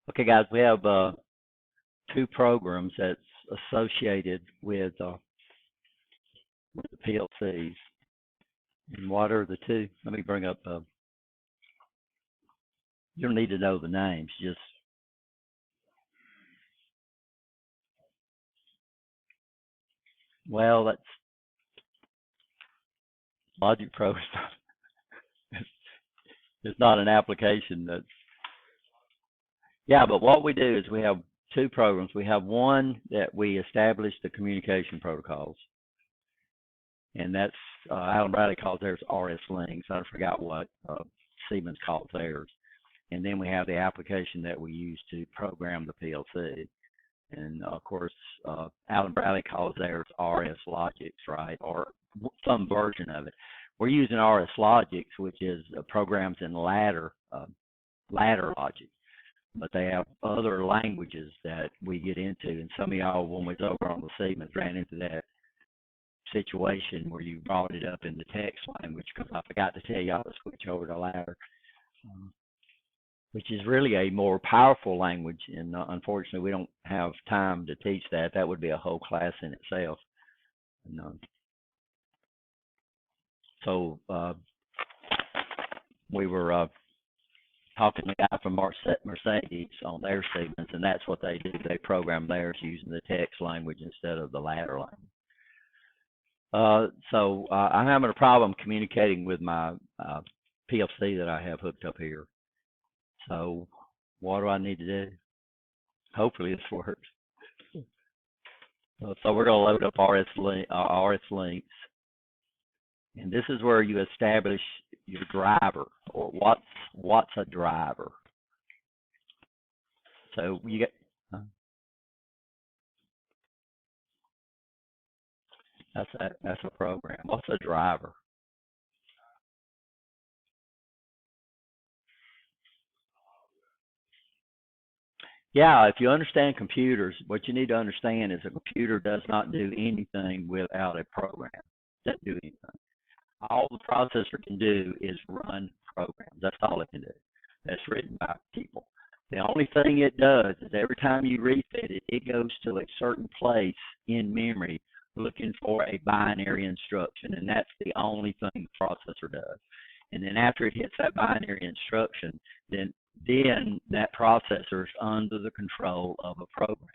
Okay, guys, we have two programs that's associated with the PLCs. And what are the two? Let me bring up. You don't need to know the names. Just that's Logic Pro. It's not an application that's. Yeah, but what we do is we have two programs. We have one that we establish the communication protocols, and that's Alan Bradley calls theirs RS Links. I forgot what Siemens calls theirs. And then we have the application that we use to program the PLC. And of course, Alan Bradley calls theirs RS Logics, right? Or some version of it. We're using RS Logics, which is programs in ladder logic. But they have other languages that we get into. And some of y'all, when we was over on the Siemens, ran into that situation where you brought it up in the text language, because I forgot to tell y'all to switch over to ladder, which is really a more powerful language. And unfortunately, we don't have time to teach that. That would be a whole class in itself. And, so we were talking to the guy from Mercedes on their Siemens, and that's what they do. They program theirs using the text language instead of the ladder language. So I'm having a problem communicating with my PLC that I have hooked up here. So what do I need to do? Hopefully this works. So we're going to load up RS Links. And this is where you establish your driver, or what's a driver. So you get that's a program. What's a driver? Yeah, if you understand computers, what you need to understand is a computer does not do anything without a program. It doesn't do anything. All the processor can do is run programs. That's all it can do. That's written by people. The only thing it does is every time you refit it, it goes to a certain place in memory looking for a binary instruction, and that's the only thing the processor does. And then after it hits that binary instruction, then that processor is under the control of a program.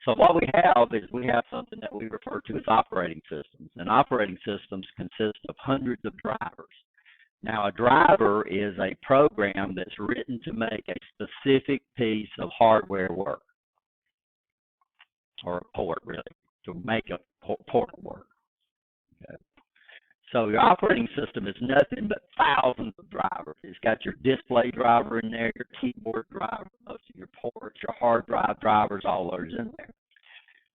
So what we have is we have something that we refer to as operating systems. And operating systems consist of hundreds of drivers. Now, a driver is a program that's written to make a specific piece of hardware work, or a port, really, to make a port work. Okay. So your operating system is nothing but thousands of drivers. It's got your display driver in there, your keyboard driver, most of your ports, your hard drive drivers, all those in there.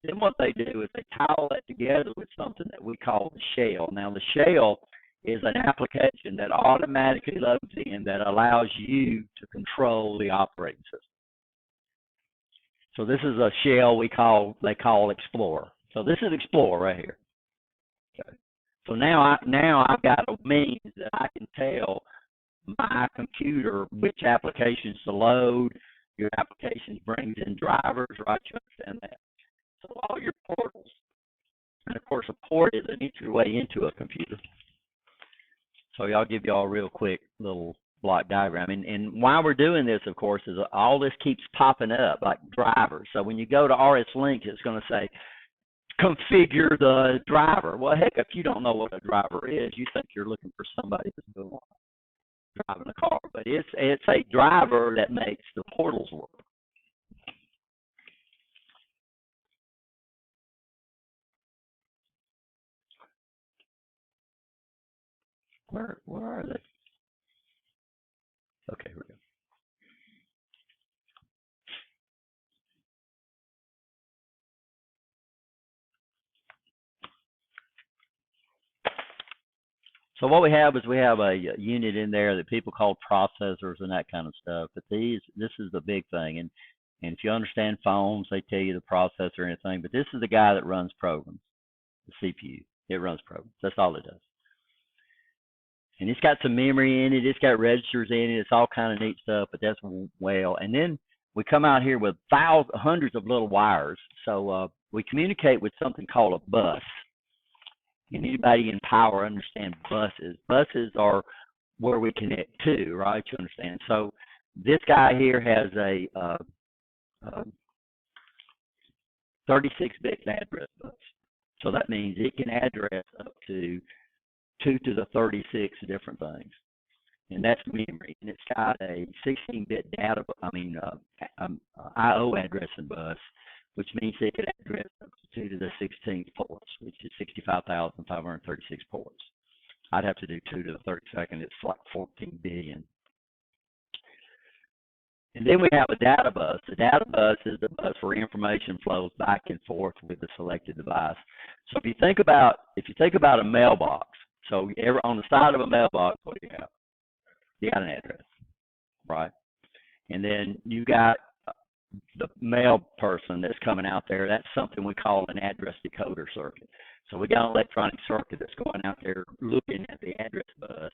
Then what they do is they tie all that together with something that we call the shell. Now, the shell is an application that automatically loads in that allows you to control the operating system. So this is a shell they call Explorer. So this is Explorer right here. Okay. So now I've got a means that I can tell my computer which applications to load. Your applications brings in drivers, right? You understand that? So all your portals, and of course a port is an entryway into a computer. So I'll give you all a real quick little block diagram. And why we're doing this, of course, is all this keeps popping up like drivers. So when you go to RS Link, it's going to say, configure the driver. Well, heck, if you don't know what a driver is, you think you're looking for somebody that's driving a car. But it's a driver that makes the portals work. Where are they? Okay, here we go. So what we have is we have a unit in there that people call processors and that kind of stuff. But this is the big thing. And if you understand phones, they tell you the processor and everything. But this is the guy that runs programs, the CPU. It runs programs. That's all it does. And it's got some memory in it. It's got registers in it. It's all kind of neat stuff. But that's well. And then we come out here with hundreds of little wires. So we communicate with something called a bus. And anybody in power understand buses. Buses are where we connect to, right? You understand? So this guy here has a 36-bit address bus. So that means it can address up to 2 to the 36 different things. And that's memory. And it's got a 16-bit I/O addressing bus, which means it can address up to 2 to the 16th ports, which is 65,536 ports. I'd have to do 2 to the 32nd. It's like 14 billion. And then we have a data bus. The data bus is the bus where information flows back and forth with the selected device. So if you think about a mailbox, so on the side of a mailbox, what do you have? You got an address, right? And then you got the mail person that's coming out there. That's something we call an address decoder circuit. So we got an electronic circuit that's going out there looking at the address bus.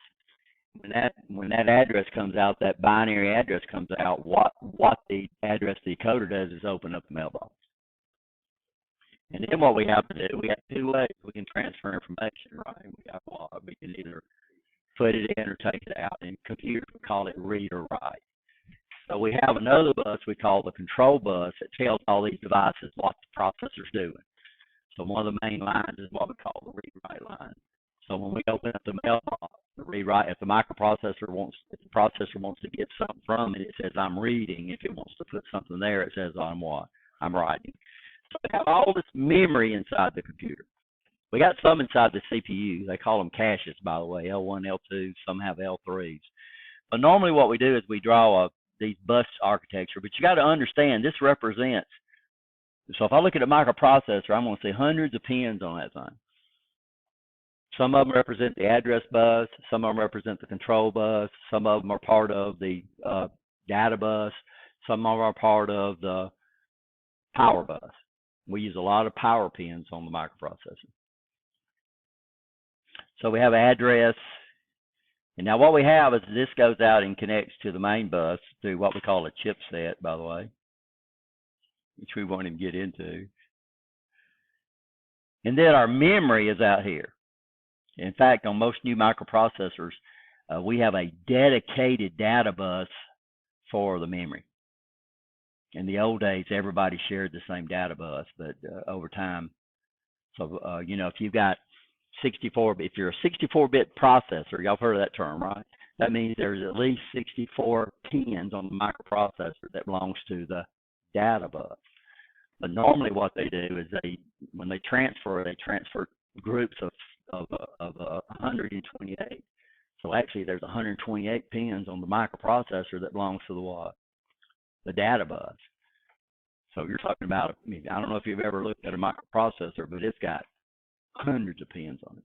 When that address comes out, that binary address comes out, what the address decoder does is open up the mailbox. And then what we have to do, we have 2 ways we can transfer information, right? We can either put it in or take it out. In computers, we call it read or write. So we have another bus we call the control bus that tells all these devices what the processor's doing. So one of the main lines is what we call the read-write line. So when we open up the mailbox, the read-write, if the processor wants to get something from it, it says I'm reading. If it wants to put something there, it says I'm writing. So we have all this memory inside the computer. We got some inside the CPU. They call them caches, by the way, L1, L2. Some have L3s. But normally what we do is we draw these bus architecture. But you got to understand, this represents. So if I look at a microprocessor, I'm going to see hundreds of pins on that thing. Some of them represent the address bus. Some of them represent the control bus. Some of them are part of the data bus. Some of them are part of the power bus. We use a lot of power pins on the microprocessor. So we have address. And now what we have is this goes out and connects to the main bus through what we call a chipset, by the way, which we won't even get into. And then our memory is out here. In fact, on most new microprocessors, we have a dedicated data bus for the memory. In the old days, everybody shared the same data bus, but over time, so if you've got if you're a 64-bit processor, y'all have heard of that term, right? That means there's at least 64 pins on the microprocessor that belongs to the data bus. But normally what they do is when they transfer groups of 128. So actually there's 128 pins on the microprocessor that belongs to the data bus. So you're talking about, I don't know if you've ever looked at a microprocessor, but it's got hundreds of pins on it.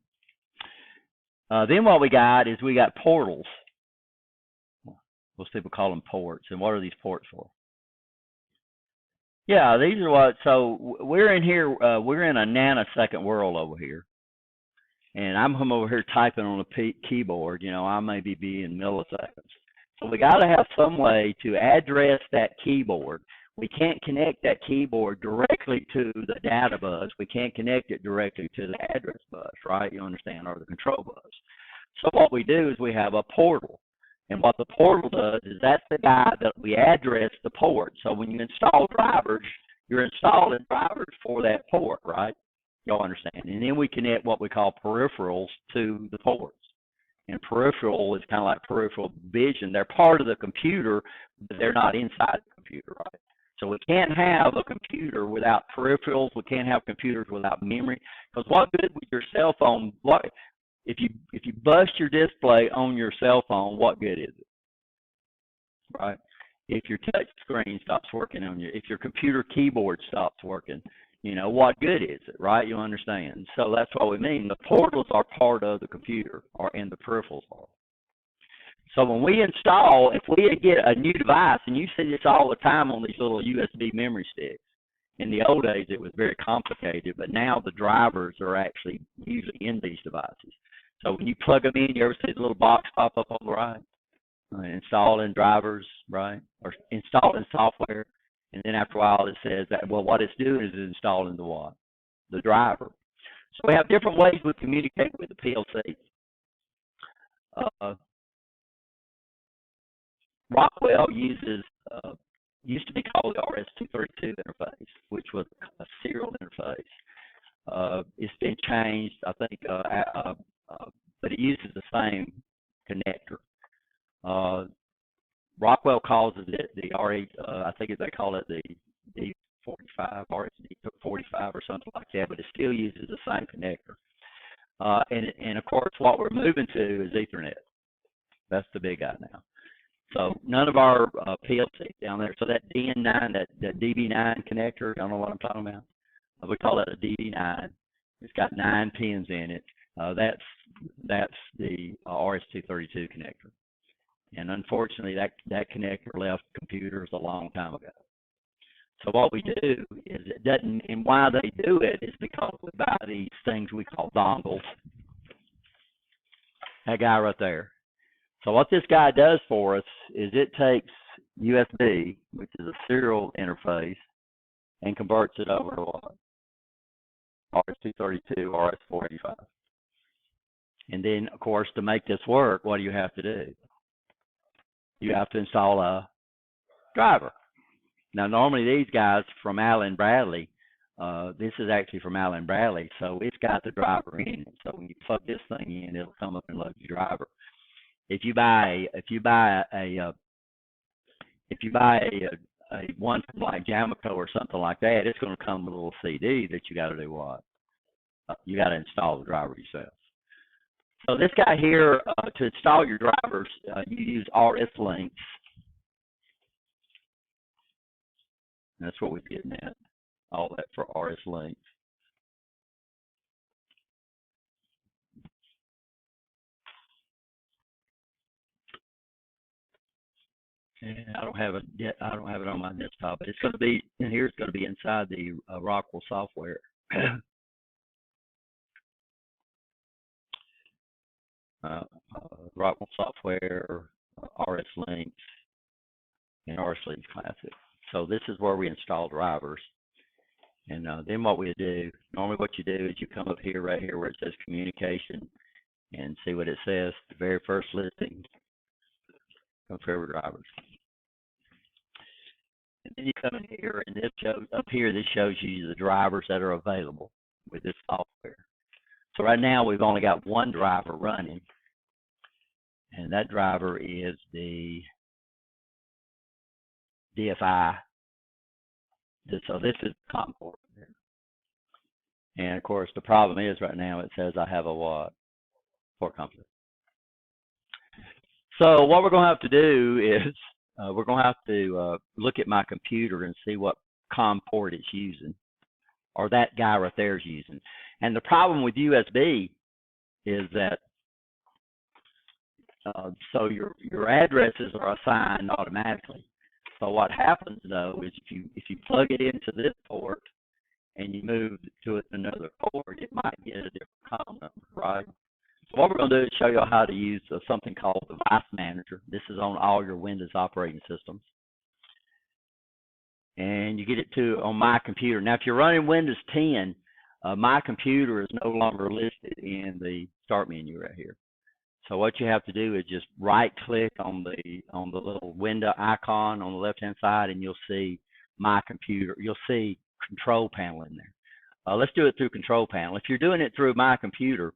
Then what we got is we got portals. Most people call them ports. And what are these ports for? Yeah, these are so we're in here, we're in a nanosecond world over here. And I'm over here typing on a keyboard, I may be in milliseconds. So we got to have some way to address that keyboard. We can't connect that keyboard directly to the data bus. We can't connect it directly to the address bus, right? You understand, or the control bus. So what we do is we have a portal. And what the portal does is that's the guy that we address the port. So when you install drivers, you're installing drivers for that port, right? Y'all understand. And then we connect what we call peripherals to the ports. And peripheral is kind of like peripheral vision. They're part of the computer, but they're not inside the computer, right? So we can't have a computer without peripherals. We can't have computers without memory. Because what good with your cell phone? If you bust your display on your cell phone, what good is it? Right? If your touch screen stops working if your computer keyboard stops working, what good is it, right? You understand? So that's what we mean. The portals are part of the computer, and the peripherals are. So when we install, if we get a new device, and you see this all the time on these little USB memory sticks. In the old days, it was very complicated, but now the drivers are actually usually in these devices. So when you plug them in, you ever see the little box pop up on the right? Installing drivers, right? Or installing software. And then after a while, it says that, well, what it's doing is installing the what? The driver. So we have different ways we communicate with the PLC. Rockwell uses, used to be called the RS-232 interface, which was a serial interface. It's been changed, I think, but it uses the same connector. Rockwell calls it the R8, I think they call it the D45, RS-D45 or something like that, but it still uses the same connector. And of course, what we're moving to is Ethernet. That's the big guy now. So none of our PLC down there. So that DN9, that DB9 connector, I don't know what I'm talking about. We call that a DB9. It's got 9 pins in it. That's the RS-232 connector. And unfortunately, that connector left computers a long time ago. So what we do is it doesn't, and why they do it is because we buy these things we call dongles. That guy right there. So what this guy does for us is it takes USB, which is a serial interface, and converts it over to what? RS-232, RS-485. And then, of course, to make this work, what do you have to do? You have to install a driver. Now, normally these guys from Allen-Bradley, this is actually from Allen-Bradley, so it's got the driver in it. So when you plug this thing in, it'll come up and load your driver. If you buy a one from like Jamico or something like that, it's going to come with a little CD that you got to do what? You got to install the driver yourself. So this guy here, to install your drivers, you use RS links. That's what we're getting at. All that for RS links. And I don't have it yet. I don't have it on my desktop, but it's going to be in here. It's going to be inside the Rockwell software. Rockwell software, RS links, and RS links classic. So this is where we install drivers. And then what we do, normally what you do is you come up here, right here where it says communication, and see what it says, the very first listing, configure drivers. And then you come in here, and this shows, up here, this shows you the drivers that are available with this software. So right now we've only got one driver running, and that driver is the DFI. So this is COM port. And of course the problem is right now it says I have a what? Port conflict. So what we're going to have to do is we're going to have to look at my computer and see what COM port it's using, or that guy right there is using. And the problem with USB is that so your addresses are assigned automatically. So what happens though is if you plug it into this port and you move to it another port, it might get a different COM number, right? So what we're going to do is show you how to use something called Device Manager. This is on all your Windows operating systems. And you get it on my computer. Now, if you're running Windows 10, my computer is no longer listed in the start menu right here. So what you have to do is just right-click on the little window icon on the left-hand side, and you'll see my computer. You'll see Control Panel in there. Let's do it through Control Panel. If you're doing it through my computer,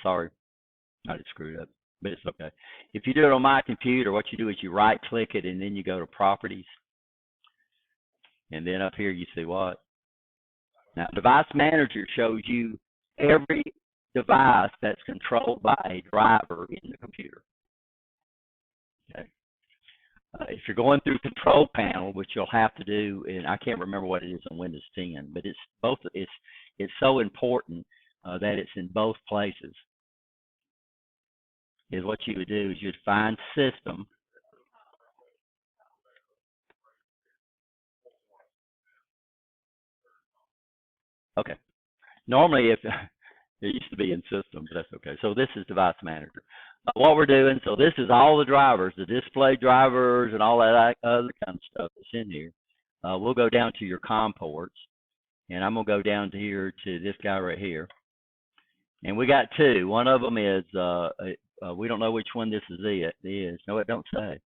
sorry, I just screwed up, but it's okay. If you do it on my computer, what you do is you right-click it, and then you go to Properties. And then up here you see what? Now, Device Manager shows you every device that's controlled by a driver in the computer. Okay. If you're going through Control Panel, which you'll have to do, and I can't remember what it is on Windows 10, but it's both. It's so important that it's in both places. Is what you would do is you'd find System. Okay. Normally, if it used to be in System, but that's okay. So this is Device Manager. What we're doing, so this is all the drivers, the display drivers, and all that other kind of stuff that's in here. we'll go down to your COM ports, and I'm gonna go down to here to this guy right here, and we got two. One of them is we don't know which one this is. No, it don't say.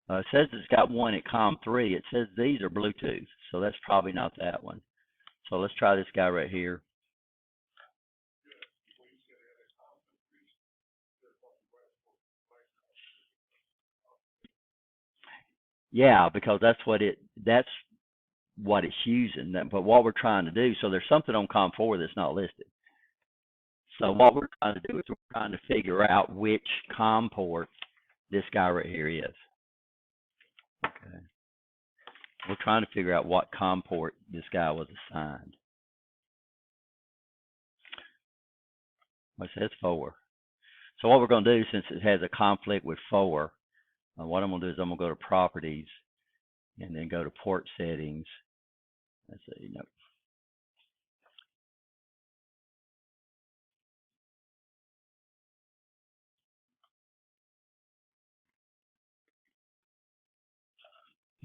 It says it's got one at COM3. It says these are Bluetooth, so that's probably not that one. So let's try this guy right here. Yeah, because that's what it's using. But what we're trying to do, so there's something on COM4 that's not listed. So what we're trying to do is we're trying to figure out which COM port this guy right here is. Okay. We're trying to figure out what COM port this guy was assigned. Well, it says 4. So what we're going to do, since it has a conflict with 4, what I'm going to do is I'm going to go to Properties and then go to Port Settings. Let's see, no.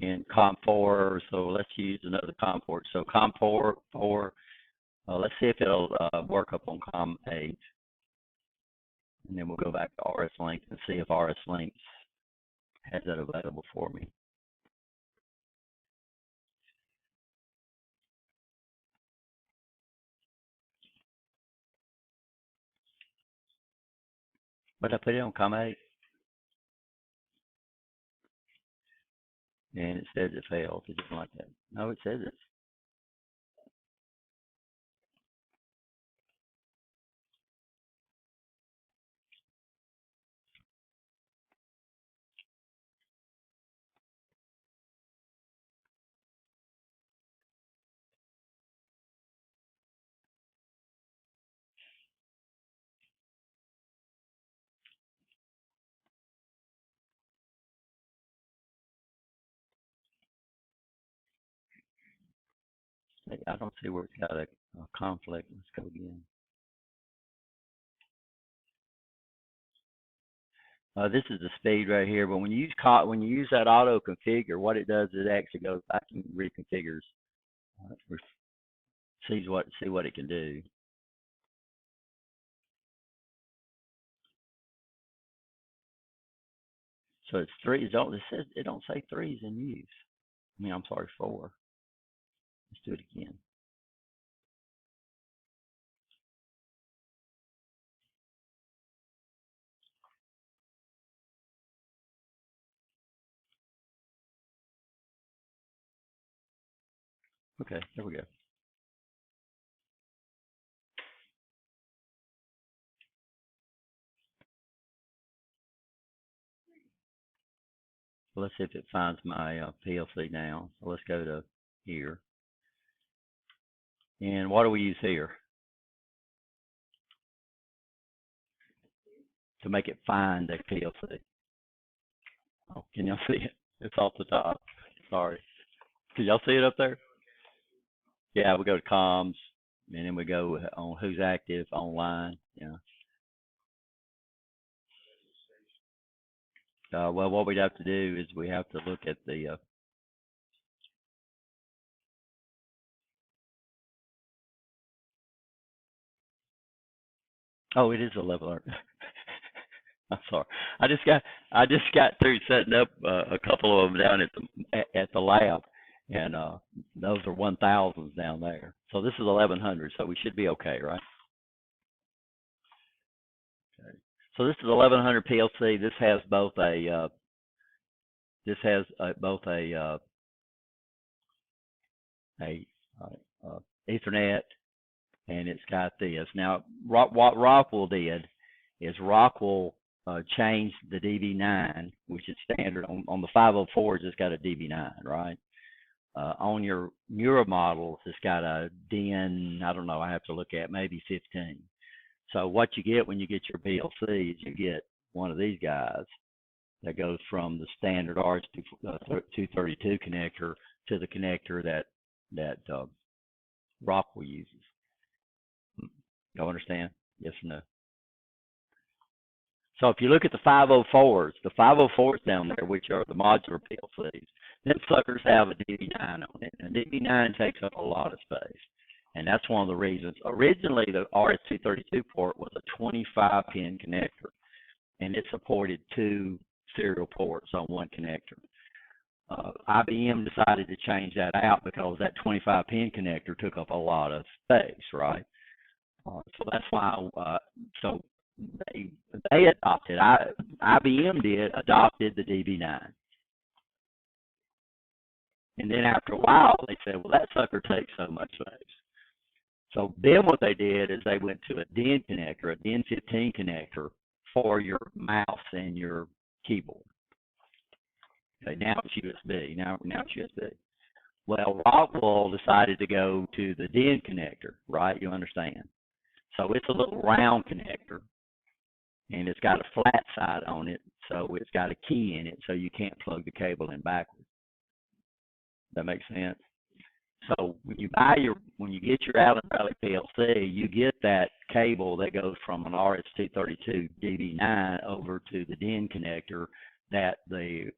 In COM4, so let's use another COM port. So COM4, let's see if it'll work up on COM8. And then we'll go back to RS Link and see if RS Links has that available for me. But I put it on COM8. And it says it failed. It didn't like that. No, it says it's. I don't see where it's got a conflict. Let's go again. This is the speed right here, but when you use that auto configure, what it does is it actually goes back and reconfigures, see what it can do. So it's 3. It don't say 3 is in use. I mean, I'm sorry, 4. Let's do it again. Okay, there we go. So let's see if it finds my PLC now. So let's go to here. And what do we use here to make it find a PLC? Oh, can y'all see it? It's off the top. Sorry. Can y'all see it up there? Yeah, we go to comms, and then we go on who's active online. Yeah. Well, what we'd have to do is we have to look at the. Oh, it is 1100. I'm sorry. I just got through setting up a couple of them down at the lab, and those are 1000s down there. So this is 1100, so we should be okay, right? Okay. So this is 1100 PLC. This has both a Ethernet, and it's got this. Now, what Rockwell did is Rockwell changed the DB9, which is standard on the 504s. It's got a DB9, right? On your newer models, it's got a DN. I don't know. I have to look at maybe 15. So what you get when you get your PLC is you get one of these guys that goes from the standard RS-232 connector to the connector that Rockwell uses. Y'all understand? Yes or no? So if you look at the 504s down there, which are the modular PLCs, them suckers have a DB9 on it, and DB9 takes up a lot of space. And that's one of the reasons. Originally, the RS-232 port was a 25-pin connector, and it supported 2 serial ports on one connector. IBM decided to change that out because that 25-pin connector took up a lot of space, right? So that's why. So they adopted. IBM adopted the DB9, and then after a while they said, well, that sucker takes so much space. So then what they did is they went to a DIN connector, a DIN 15 connector for your mouse and your keyboard. Okay, now it's USB. Now it's USB. Well, Rockwell decided to go to the DIN connector, right? You understand? So it's a little round connector, and it's got a flat side on it, so it's got a key in it, so you can't plug the cable in backwards. That makes sense? So when you get your Allen Bradley PLC, you get that cable that goes from an RS-232 DB9 over to the DIN connector that the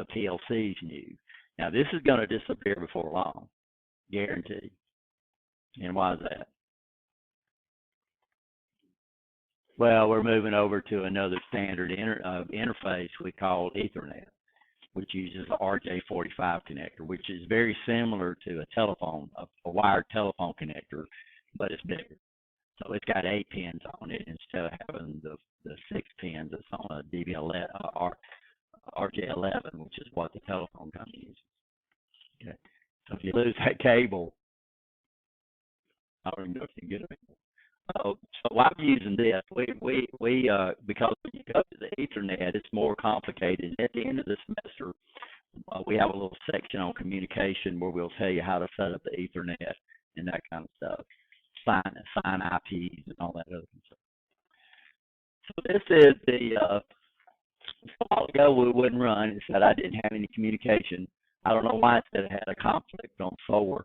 PLCs knew. Now this is going to disappear before long, guaranteed. And why is that? Well, we're moving over to another standard interface we call Ethernet, which uses the RJ45 connector, which is very similar to a telephone, a wired telephone connector, but it's bigger. So it's got 8 pins on it instead of having the 6 pins that's on a DB11 or RJ11, which is what the telephone company uses. Okay. So if you lose that cable, I don't even know if you can get it anymore. So I'm using this. We because when you go to the Ethernet, it's more complicated. At the end of the semester, we have a little section on communication where we'll tell you how to set up the Ethernet and that kind of stuff, sign IPs and all that other stuff. So this is a while ago we wouldn't run. It said I didn't have any communication. I don't know why it said it had a conflict on 4,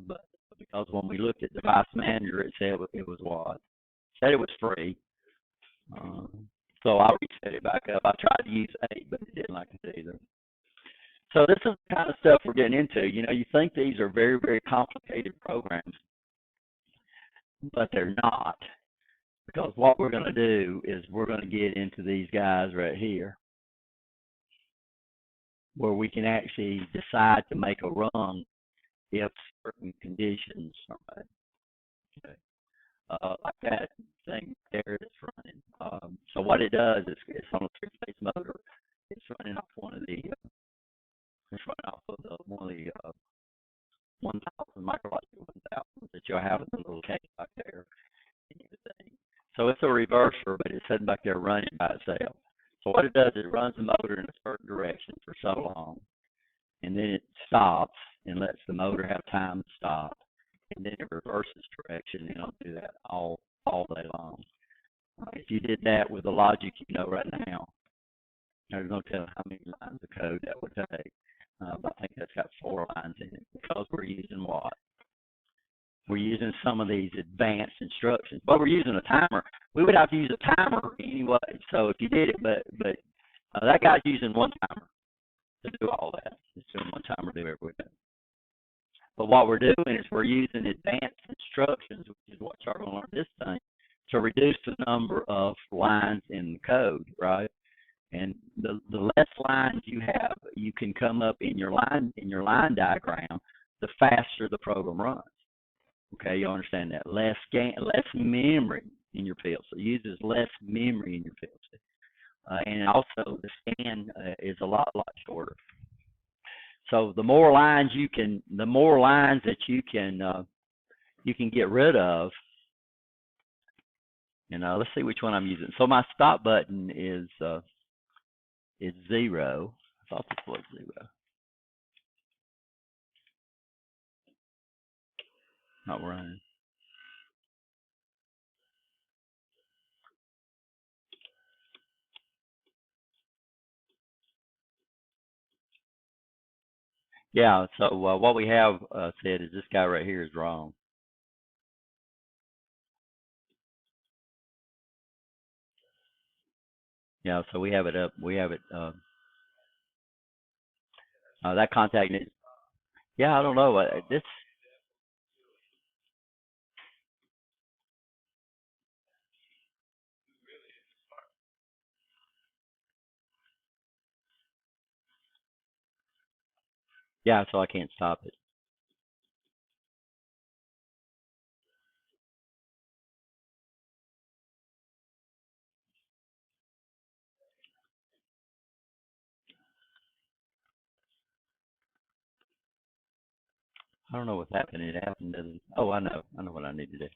but because when we looked at Device Manager, it said it was what? It said it was free. So I reset it back up. I tried to use 8, but it didn't like it either. So this is the kind of stuff we're getting into. You know, you think these are very, very complicated programs, but they're not. Because what we're going to do is we're going to get into these guys right here, where we can actually decide to make a run if certain conditions are met. Okay. Like that thing there is running. So what it does is it's on a 3-phase motor. It's running off one of the 1,000 micrological 1,000 that you'll have in the little case back there. So it's a reverser, but it's sitting back there running by itself. So what it does is it runs the motor in a certain direction for so long, and then it stops and lets the motor have time to stop, and then it reverses direction, and it'll do that all day long. If you did that with the logic you know right now, there's no telling how many lines of code that would take. But I think that's got 4 lines in it because we're using what? We're using some of these advanced instructions, but we're using a timer. We would have to use a timer anyway. So if you did it, but that guy's using one timer to do all that. It's doing one timer to do everything. But what we're doing is we're using advanced instructions, which is what you're going to learn this thing, to reduce the number of lines in the code, right? And the less lines you have, you can come up in your line diagram, the faster the program runs. Okay, you understand that? Less memory in your PLC. It uses less memory in your PLC. And also the scan is a lot shorter. So the more lines that you can get rid of. You know, let's see which one I'm using. So my stop button is 0. I thought this was 0. Not running. Yeah, so what we have said is this guy right here is wrong. Yeah, so we have it up. We have it. That contact. Yeah, I don't know. This. Yeah, so I can't stop it. I don't know what's happening. It happened to. Oh, I know. I know what I need to do.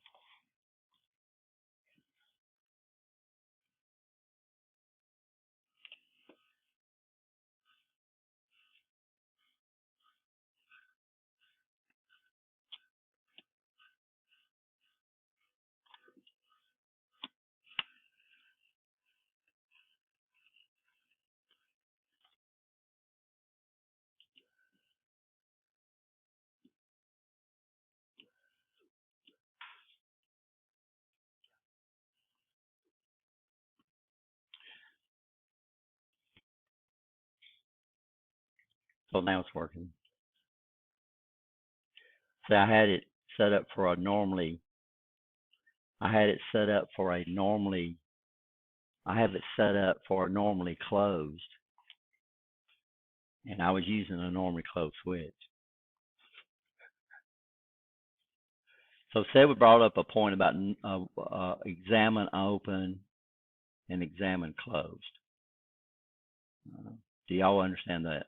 So now it's working. So I had it set up for a normally. I had it set up for a normally. I have it set up for a normally closed, and I was using a normally closed switch. So say we brought up a point about examine open and examine closed. Uh, do y'all understand that?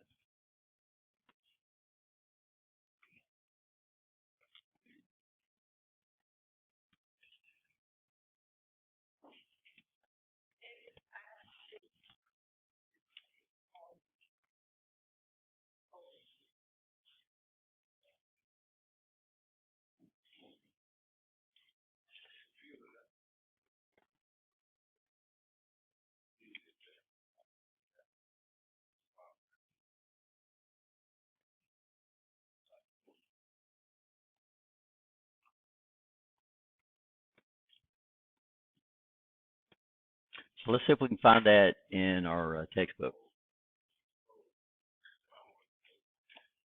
So let's see if we can find that in our textbook.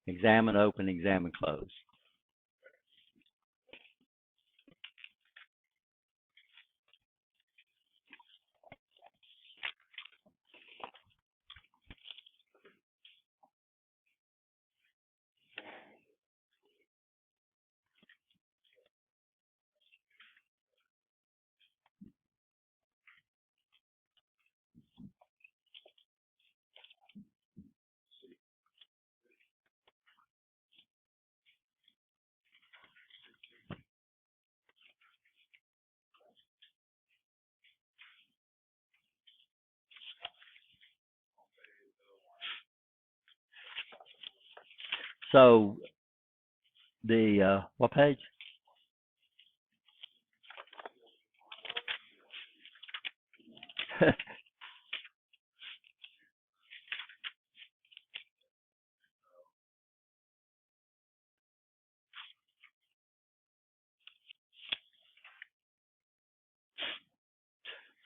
Examine open, examine close. So the what page?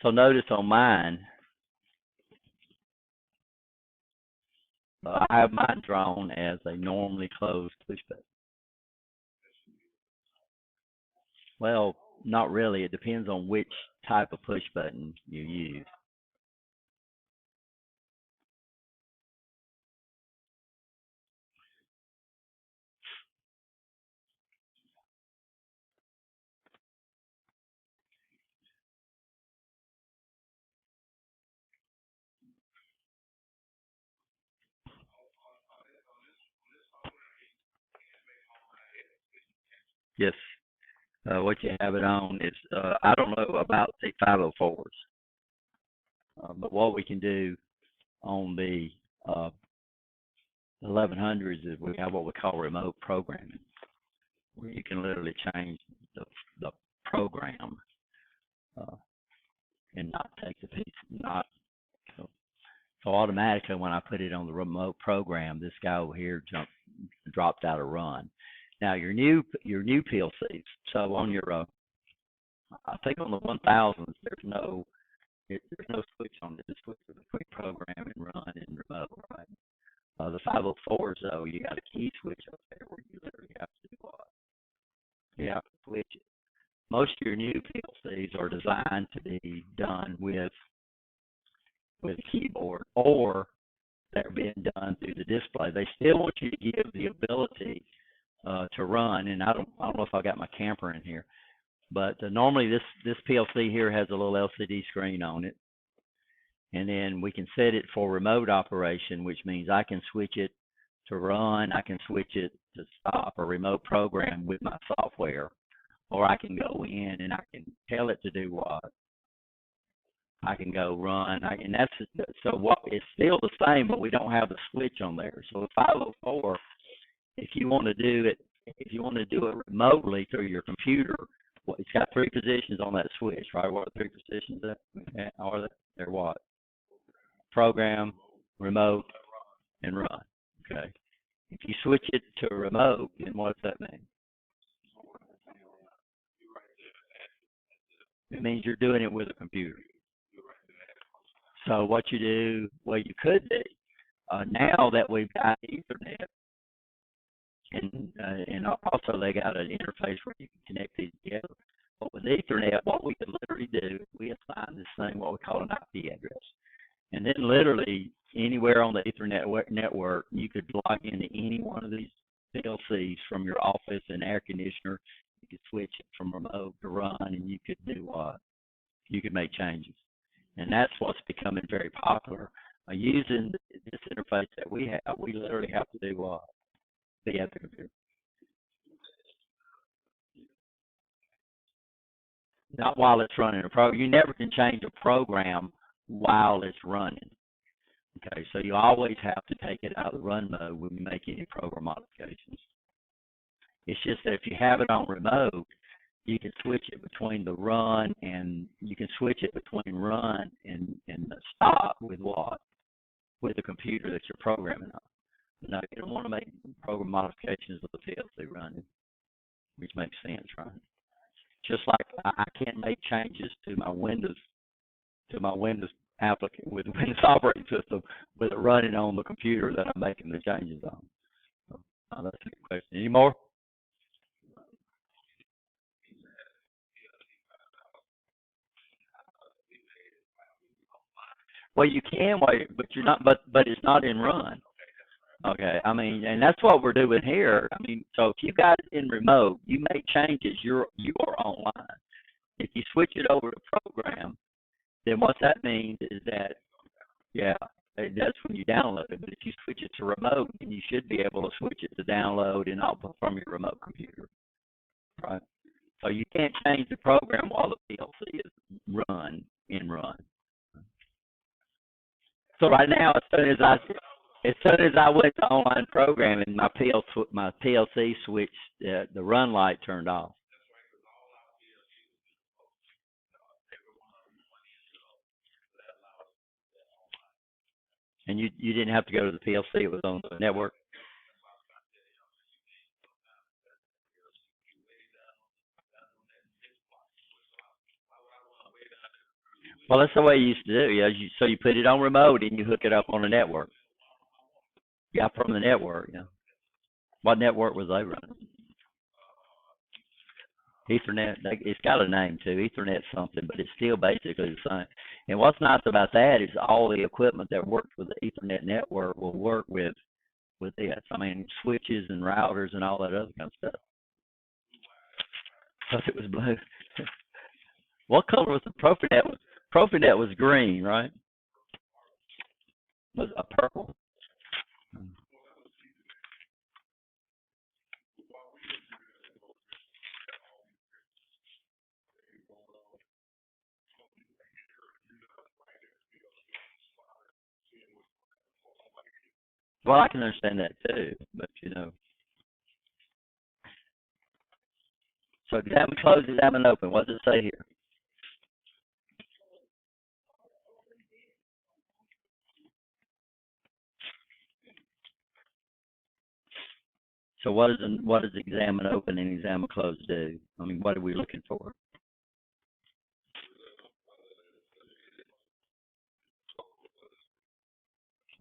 So notice on mine, I have mine drawn as a normally closed push button. Well, not really. It depends on which type of push button you use. Yes. What you have it on is, I don't know about the 504s, but what we can do on the 1100s is we have what we call remote programming, where you can literally change the program uh, and not take the piece, not so, so automatically when I put it on the remote program, this guy over here dropped out a run. Now your new PLCs. So on your I think on the 1000s there's no there's no switch on it. The switch between program and run and remote, right? The 504s, though, you got a key switch up there where you literally have to do what? You have to switch it. Most of your new PLCs are designed to be done with a keyboard, or they're being done through the display. They still want you to give the ability to run, and I don't know if I got my camper in here, but normally this PLC here has a little LCD screen on it, and then we can set it for remote operation, which means I can switch it to run, I can switch it to stop or remote program with my software, or I can go in and I can tell it to do what. I can go run, and that's so what it's still the same, but we don't have the switch on there. So with 504, if you want to do it remotely through your computer, well, it's got 3 positions on that switch, right? What are 3 positions that are that? They're what? Program, remote, and run. Okay. If you switch it to remote, then what does that mean? It means you're doing it with a computer. So what you do, well, you could do, now that we've got Ethernet, and also they got an interface where you can connect these together. But with Ethernet, what we can literally do, we assign this thing what we call an IP address. And then literally anywhere on the Ethernet network, you could log into any one of these PLCs from your office and air conditioner. You could switch it from remote to run, and you could do what? You could make changes. And that's what's becoming very popular. Using this interface that we have, we literally have to do what? Be at the computer. Not while it's running a program. You never can change a program while it's running. Okay, so you always have to take it out of the run mode when you make any program modifications. It's just that if you have it on remote, you can switch it between the run and you can switch it between run and the stop with what? With the computer that you're programming on. No, you don't want to make program modifications with the PLC running, which makes sense, right? Just like I can't make changes to my Windows applicant with the Windows operating system with it running on the computer that I'm making the changes on. So, that's a good question. Any more? Well, you can wait, but you're not. But it's not in run. Okay, I mean, and that's what we're doing here. I mean, so if you got it in remote, you make changes. You are online. If you switch it over to program, then what that means is that, yeah, that's when you download it. But if you switch it to remote, then you should be able to switch it to download and output from your remote computer, right? So you can't change the program while the PLC is run. So right now, as soon as I went to online programming, my PLC switched, the run light turned off. And you didn't have to go to the PLC; it was on the network. Well, that's the way you used to do. Yeah, so you put it on remote and you hook it up on the network. Yeah, from the network. Yeah. What network was they running? Ethernet. It's got a name too. Ethernet something, but it's still basically the same. And what's nice about that is all the equipment that works with the Ethernet network will work with this. I mean, switches and routers and all that other kind of stuff. Plus, it was blue. What color was the Profinet? Profinet was green, right? Was a purple. Well, I can understand that too, but So examine closed, examine open. What does it say here? So what does examine open and examine closed do? I mean, what are we looking for?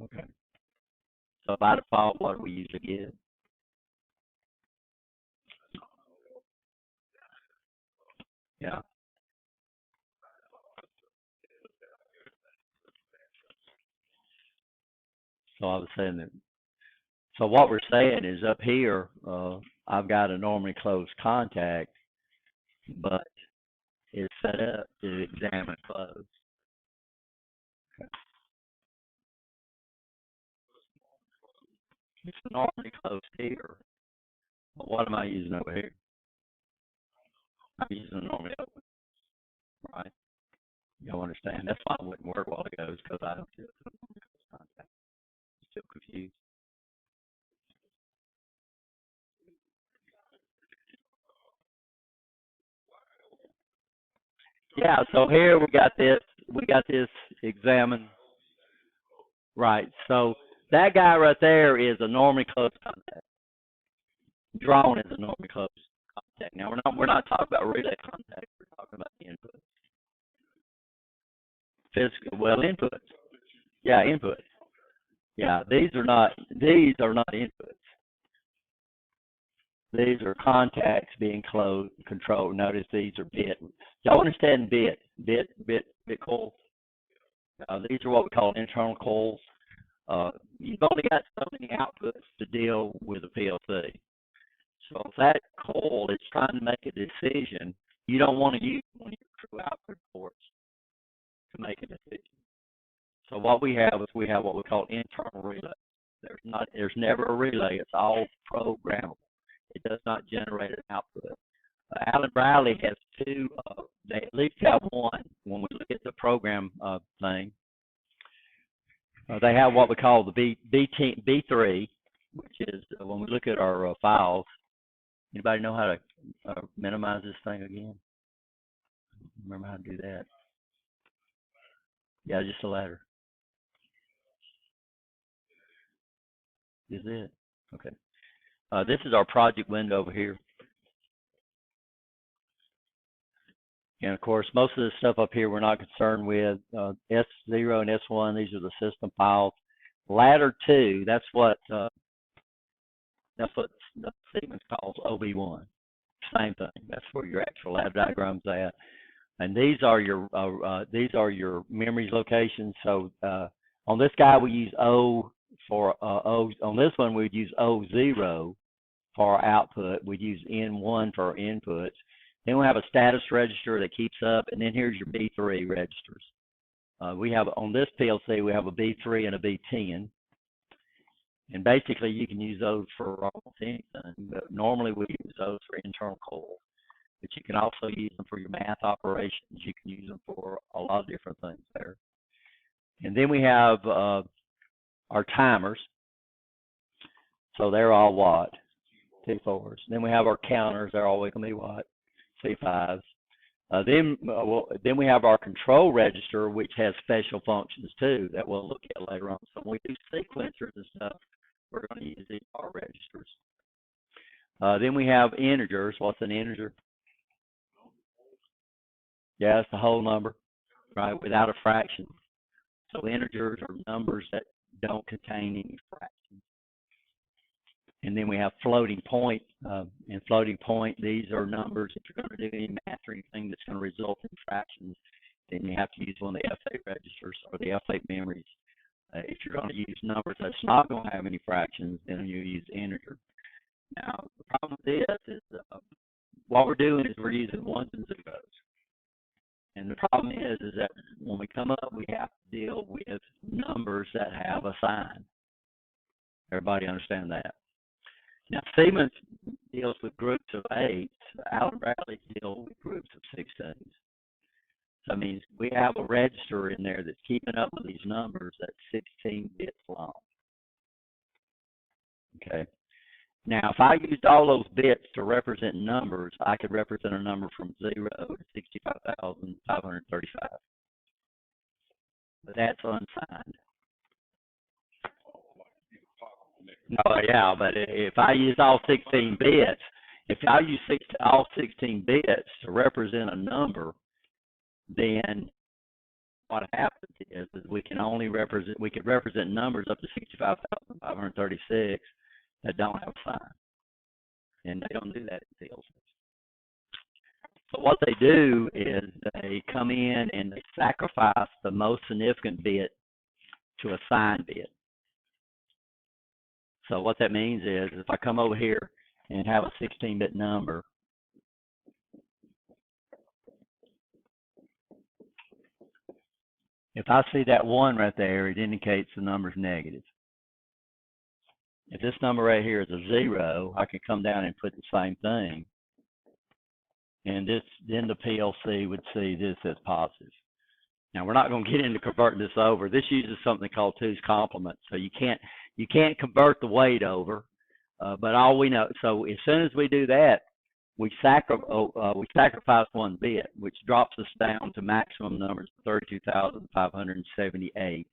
Okay. So by default, what do we usually get? Yeah. So I was saying that. So what we're saying is up here, I've got a normally closed contact, but it's set up to examine close. Okay. It's normally closed here. But what am I using over here? I'm using normally open, right? Y'all understand? That's why it wouldn't work while it goes, because I don't see it. Contact. I'm still confused. Yeah, so here we got this examine, right? So that guy right there is a normally closed contact. Drawn is a normally closed contact. Now we're not talking about relay contact. We're talking about input. Physical, well, inputs. Yeah, inputs. Yeah, these are not inputs. These are contacts being controlled. Notice these are bit. Y'all understand bit coils? These are what we call internal coils. You've only got so many outputs to deal with a PLC. So if that coil is trying to make a decision, you don't want to use one of your true output ports to make a decision. So what we have is we have what we call internal relay. There's never a relay. It's all programmable. It does not generate an output. Allen-Bradley has two. They at least have one. When we look at the program thing, they have what we call the B3, which is when we look at our files. Anybody know how to minimize this thing again? Remember how to do that? Yeah, just a ladder. Is it? Okay. This is our project window over here. And of course, most of the stuff up here we're not concerned with. S0 and S1, these are the system files. Ladder 2, that's what the Siemens calls OB1. Same thing. That's where your actual ladder diagram's at. And these are your memories locations. So on this guy we use O for O. On this one we'd use O0 for our output. We'd use N1 for our inputs. Then we have a status register that keeps up, and then here's your B3 registers. We have on this PLC we have a B3 and a B10, and basically you can use those for almost anything. But normally we use those for internal coils. But you can also use them for your math operations. You can use them for a lot of different things there. And then we have our timers. So they're all watt, T4s. Then we have our counters. They're all going to be watt, C5s. Then we have our control register, which has special functions too that we'll look at later on. So when we do sequencers and stuff, we're going to use these our registers. Then we have integers. What's an integer? Yeah, it's the whole number, right, without a fraction. So integers are numbers that don't contain any fractions. And then we have floating point. And floating point, these are numbers. If you're going to do any math or anything that's going to result in fractions, then you have to use one of the F8 registers or the F8 memories. If you're going to use numbers that's not going to have any fractions, then you use integer. Now, the problem with this is what we're doing is we're using ones and zeros. And the problem is that when we come up, we have to deal with numbers that have a sign. Everybody understand that? Now, Siemens deals with groups of 8. Allen-Bradley deals with groups of 16s. So that means we have a register in there that's keeping up with these numbers that's 16 bits long. Okay. Now, if I used all those bits to represent numbers, I could represent a number from 0 to 65,535. But that's unsigned. No, yeah, but if I use all 16 bits, if I use all 16 bits to represent a number, then what happens is we can only represent numbers up to 65,536 that don't have a sign, and they don't do that in PLC. So what they do is they come in and they sacrifice the most significant bit to a signed bit. So what that means is if I come over here and have a 16-bit number, if I see that 1 right there, it indicates the number's negative. If this number right here is a 0, I can come down and put the same thing. And then the PLC would see this as positive. Now we're not going to get into converting this over. This uses something called 2's complement, so you can't convert the weight over. But all we know, so as soon as we do that, we sacrifice 1 bit, which drops us down to maximum numbers, 32,578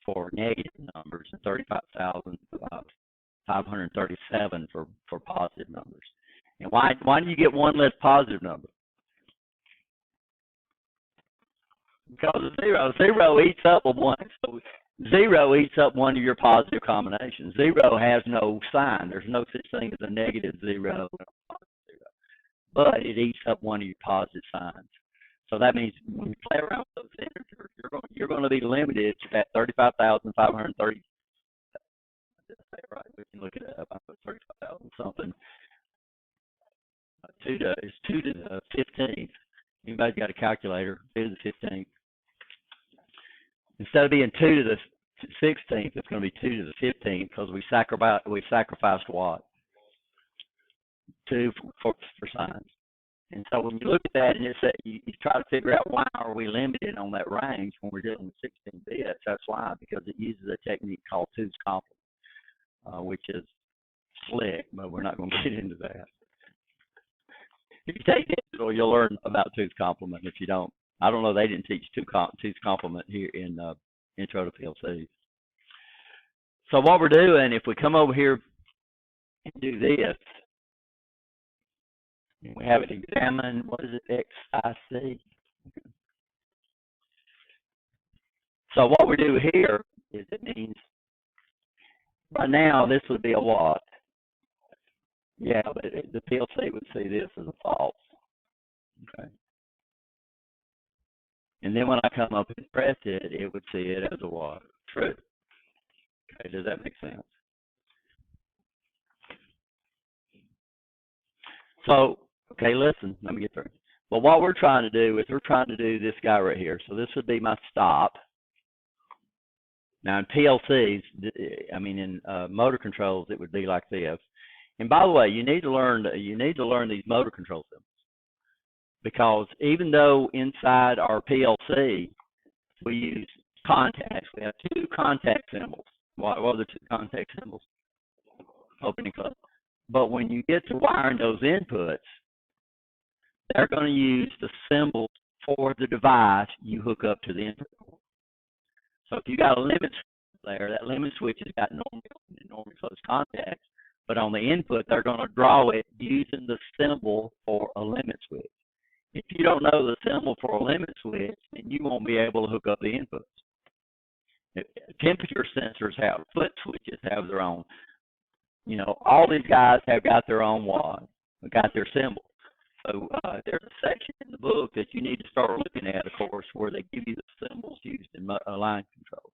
for negative numbers and 35,537 for positive numbers. And why do you get 1 less positive number? Because of 0. 0 eats up a 1. So 0 eats up one of your positive combinations. 0 has no sign. There's no such thing as a negative 0. But it eats up one of your positive signs. So that means when you play around with those integers, you're going to be limited to that 35,530. Right, we can look it up. I put 35,000 something. 2 to the 15th. Anybody's got a calculator? 2 to the 15th. Instead of being 2 to the 16th, it's going to be 2 to the 15th because we sacrificed what? 2 for signs. And so when you look at that and you try to figure out why are we limited on that range when we're dealing with 16 bits, that's why, because it uses a technique called 2's complement, which is slick, but we're not going to get into that. If you take digital, you'll learn about 2's complement. If you don't, I don't know, they didn't teach 2's complement here in Intro to PLCs. So what we're doing, if we come over here and do this, we have it examine, what is it, XIC? So what we do here is it means, right now, this would be a what? Yeah, but the PLC would see this as a false. Okay. And then when I come up and press it, it would see it as a what? True. Okay, does that make sense? So, okay, listen, let me get through. Well, what we're trying to do is we're trying to do this guy right here. So this would be my stop. Now in PLCs, I mean in motor controls, it would be like this. And by the way, you need to learn these motor control symbols, because even though inside our PLC we use contacts, we have 2 contact symbols. What are the 2 contact symbols? Open and close. But when you get to wiring those inputs, they're going to use the symbols for the device you hook up to the input. So if you got a limit switch there, that limit switch has got normally closed contacts, but on the input, they're going to draw it using the symbol for a limit switch. If you don't know the symbol for a limit switch, then you won't be able to hook up the inputs. Temperature sensors have, foot switches have their own. You know, all these guys have got their own got their symbol. So there's a section in the book that you need to start looking at, of course, where they give you the symbols used in line control.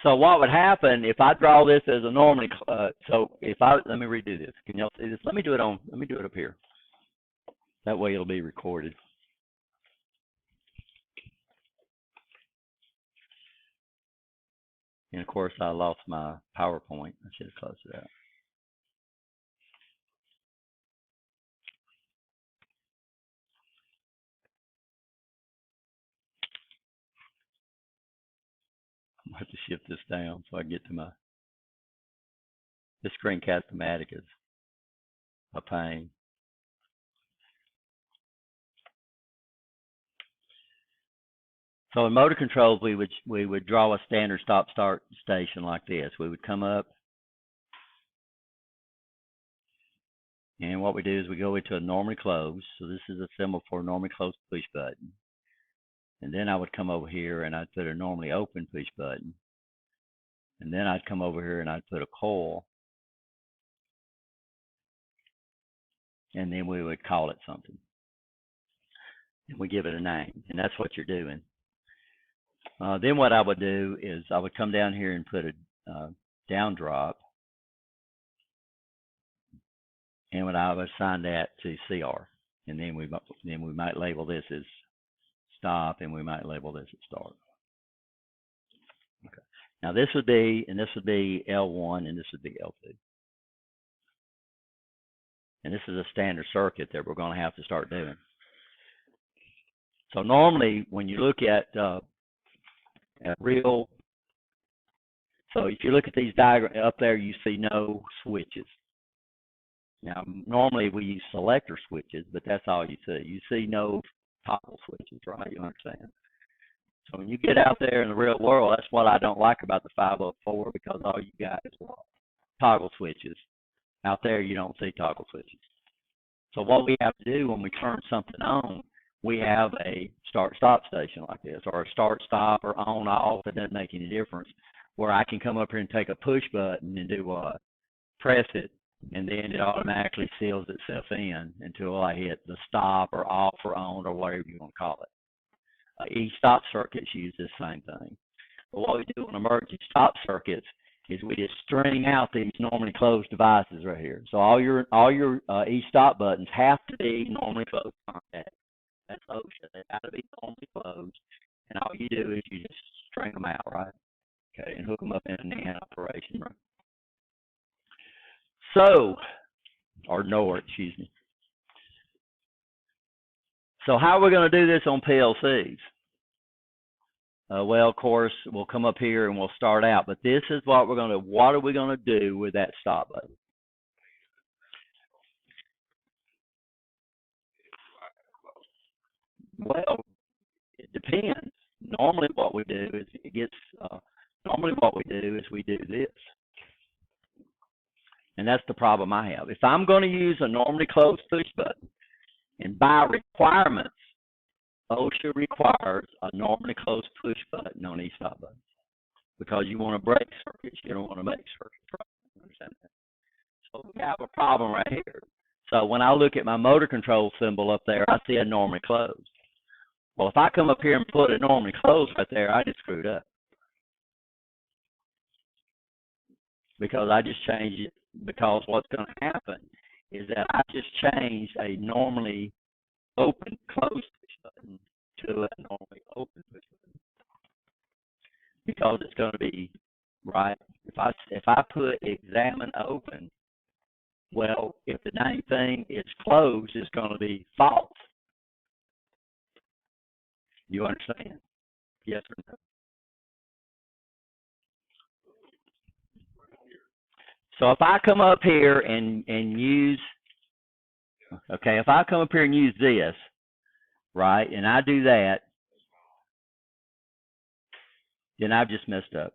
So what would happen if I draw this as a normally? So if let me redo this. Can y'all see this? Let me do it up here. That way it'll be recorded. And of course, I lost my PowerPoint. I should have closed it out. I'm going to have to shift this down so I get to this Screencast-O-Matic is a pain. So in motor controls, we would draw a standard stop-start station like this. We would come up, and what we do is we go into a normally closed. So this is a symbol for a normally closed push button. And then I would come over here and I'd put a normally open push button. And then I'd come over here and I'd put a coil. And then we would call it something. And we give it a name. And that's what you're doing. Then what I would do is I would come down here and put a down drop. And when I would assign that to CR. And then we might label this as stop, and we might label this as start. Okay. Now this would be L1, and this would be L2. And this is a standard circuit that we're going to have to start doing. So normally, when you look at real, so if you look at these diagrams up there, you see no switches. Now, normally we use selector switches, but that's all you see. You see no toggle switches, right? You understand? So when you get out there in the real world, that's what I don't like about the 504, because all you got is toggle switches. Out there, you don't see toggle switches. So what we have to do when we turn something on, we have a start-stop station like this, or a start-stop or on-off. It doesn't make any difference, where I can come up here and take a push button and do what? Press it, and then it automatically seals itself in until I hit the stop or off or on or whatever you want to call it. E-stop circuits use this same thing. But what we do on emergency stop circuits is we just string out these normally closed devices right here. So all your e-stop buttons have to be normally closed contact. That's OSHA. They got to be normally closed. And all you do is you just string them out, right? Okay, and hook them up in an NAND operation, right? So, or NOR, excuse me. So how are we going to do this on PLCs? Well, of course, we'll come up here and we'll start out, but this is what what are we going to do with that stop button? Well, it depends. Normally what we do is we do this. And that's the problem I have. If I'm going to use a normally closed push button, and by requirements, OSHA requires a normally closed push button on each stop button, because you want to break circuits, you don't want to make circuits, right? Understand that? So we have a problem right here. So when I look at my motor control symbol up there, I see a normally closed. Well, if I come up here and put a normally closed right there, I just screwed up, because I just changed it. Because what's going to happen is that I just changed a normally open closed push button to a normally open push button, because it's going to be right. If I put examine open, well, if the dang thing is closed, it's going to be false. You understand? Yes or no? So if I come up here and use, okay, if I come up here and use this, right, and I do that, then I've just messed up.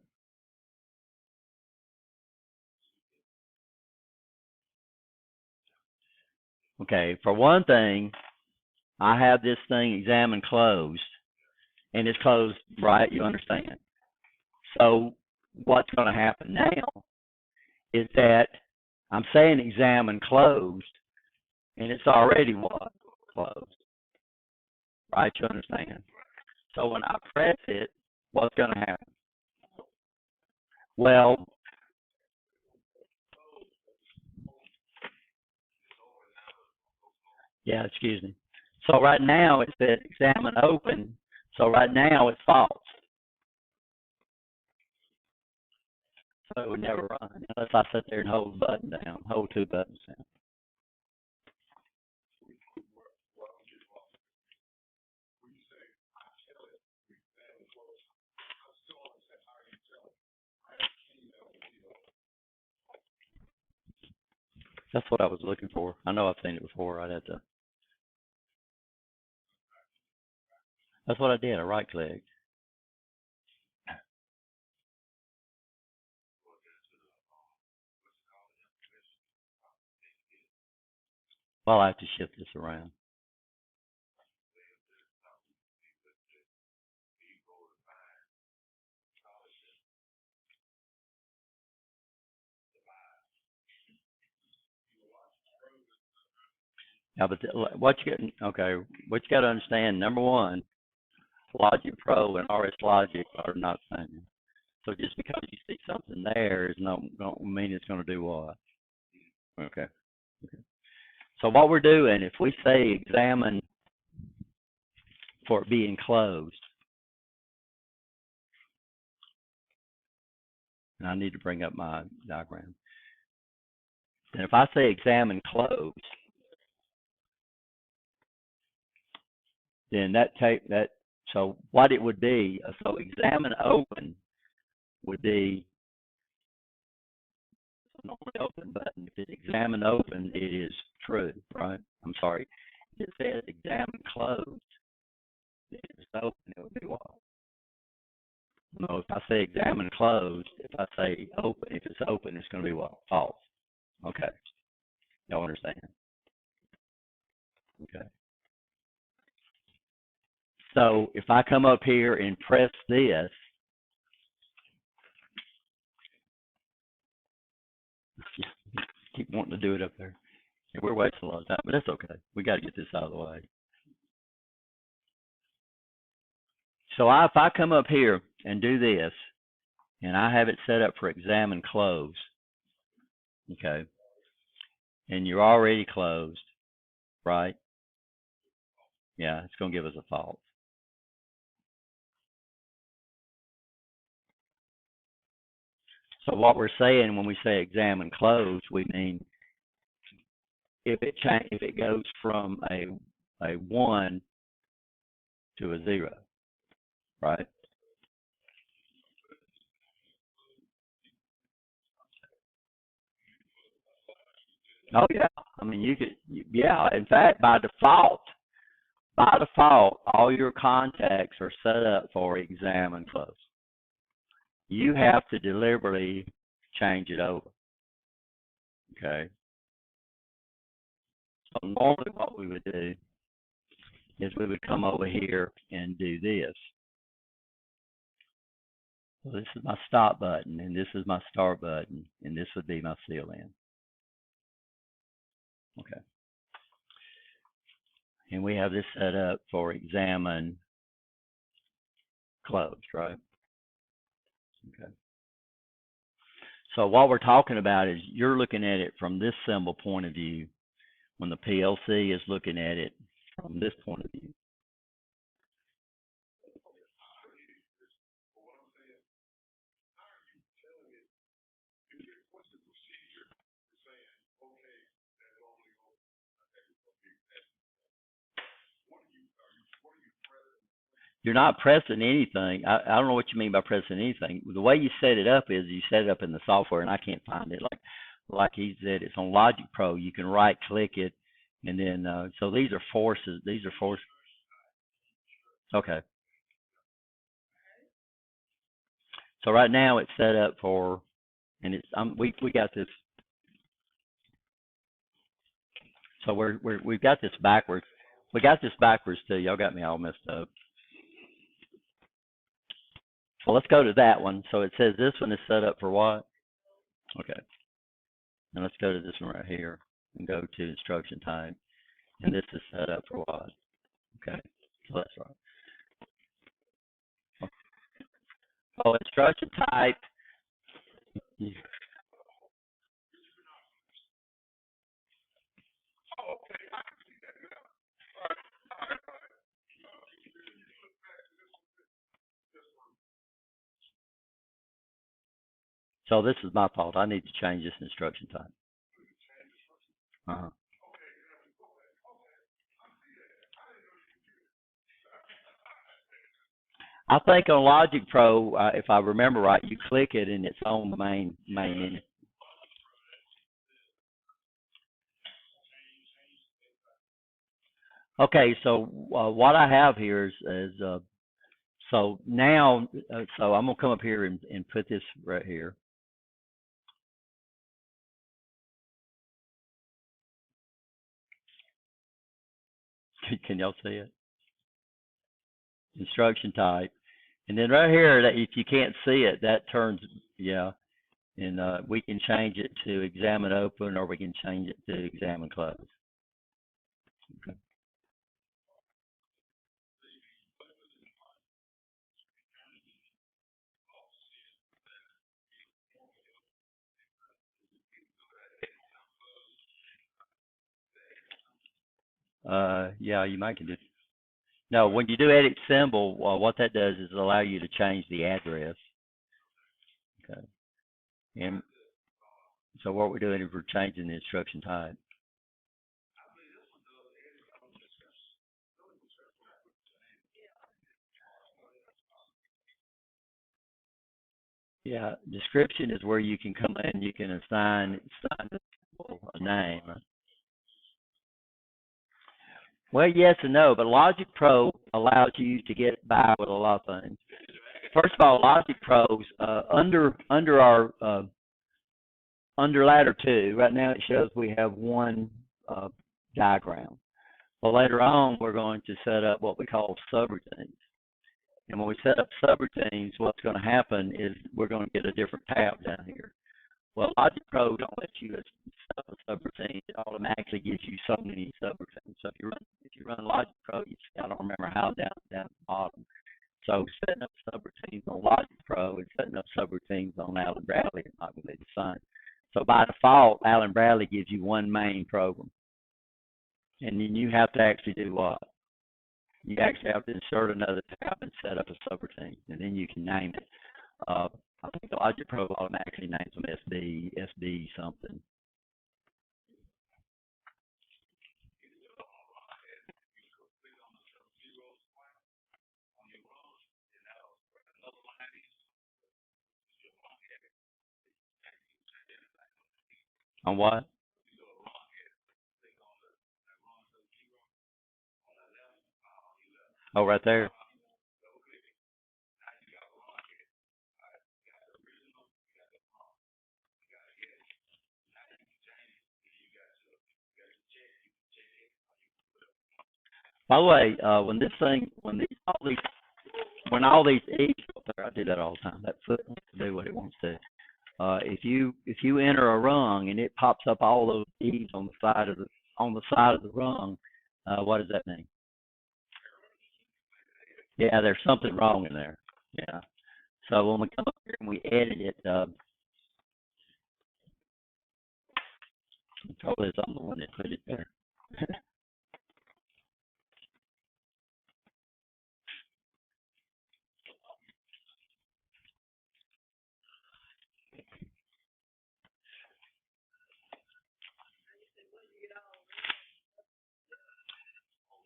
Okay, for one thing, I have this thing examined closed, and it's closed, right? You understand? So what's going to happen now is that I'm saying examine closed, and it's already what? Closed. Right? You understand? So when I press it, what's going to happen? Well, yeah, excuse me. So right now it says examine open. So right now it's false. So it would never run unless I sit there and hold the button down, hold two buttons down. That's what I was looking for. I know I've seen it before. I'd have to. That's what I did. I right clicked. Well, I have to shift this around. Yeah, but what you got? Okay, what you got to understand. Number one, Logic Pro and RS Logic are not the same. So just because you see something there is don't mean it's going to do what. Okay. So what we're doing, if we say examine for it being closed, and I need to bring up my diagram. And if I say examine closed, then so what it would be, so examine open would be normally open button. If it's examine open, it is true, right? I'm sorry. If it says examine closed, if it's open, it would be what? No, if I say examine closed, if I say open, if it's open, it's going to be what? False. Okay. Y'all understand? Okay. So if I come up here and press this, keep wanting to do it up there. Yeah, we're wasting a lot of time, but that's okay. We got to get this out of the way. So if I come up here and do this, and I have it set up for examine close, okay, and you're already closed, right? Yeah, it's going to give us a false. So what we're saying when we say examine close, we mean if it goes from a 1 to a 0, right? Oh yeah, I mean you could, yeah. In fact, by default, all your contacts are set up for examine close. You have to deliberately change it over. Okay. So normally what we would do is we would come over here and do this. So this is my stop button, and this is my start button, and this would be my seal in. Okay. And we have this set up for examine closed, right? Okay. So what we're talking about is you're looking at it from this symbol point of view when the PLC is looking at it from this point of view. You're not pressing anything. I don't know what you mean by pressing anything. The way you set it up is you set it up in the software, and I can't find it. Like he said, it's on Logic Pro. You can right click it, and then so these are forces. These are forces. Okay. So right now it's set up for, and it's we got this. So we've got this backwards. We got this backwards too. Y'all got me all messed up. So let's go to that one. So it says this one is set up for what? Okay. And let's go to this one right here and go to instruction type. And this is set up for what? Okay. So that's right. Oh, instruction type. So this is my fault. I need to change this instruction type. Uh-huh. I think on Logic Pro, if I remember right, you click it and it's on the main menu. Okay, so what I have here is so now, so I'm gonna come up here and put this right here. Can y'all see it? Instruction type, And then right here, that if you can't see it, that turns, yeah, and we can change it to examine open, or we can change it to examine close. Okay. Yeah, you might can do. No, when you do edit symbol, what that does is allow you to change the address. Okay. And so what we're doing is we're changing the instruction type. Yeah, description is where you can come in, you can assign a name. Well, yes and no, but Logic Pro allows you to get by with a lot of things. First of all, Logic Pros under our under ladder 2, right now it shows we have one diagram. Well, later on we're going to set up what we call subroutines. And when we set up subroutines, what's going to happen is we're going to get a different tab down here. Well, Logic Pro don't let you set up a subroutine. It automatically gives you so many subroutines. So if you run Logic Pro, I don't remember how down at the bottom. So setting up subroutines on Logic Pro and setting up subroutines on Allen Bradley is not going to be the same. So by default, Allen Bradley gives you one main program. And then you have to actually do what? You actually have to insert another tab and set up a subroutine, and then you can name it. I think the Logic Pro automatically names them SD something. On what? Oh, right there. By the way, when all these E's up there, I do that all the time. That foot wants to do what it wants to. If you enter a rung and it pops up all those E's on the side of the rung, what does that mean? Yeah, there's something wrong in there. Yeah. So when we come up here and we edit it, probably I'm the one that put it there.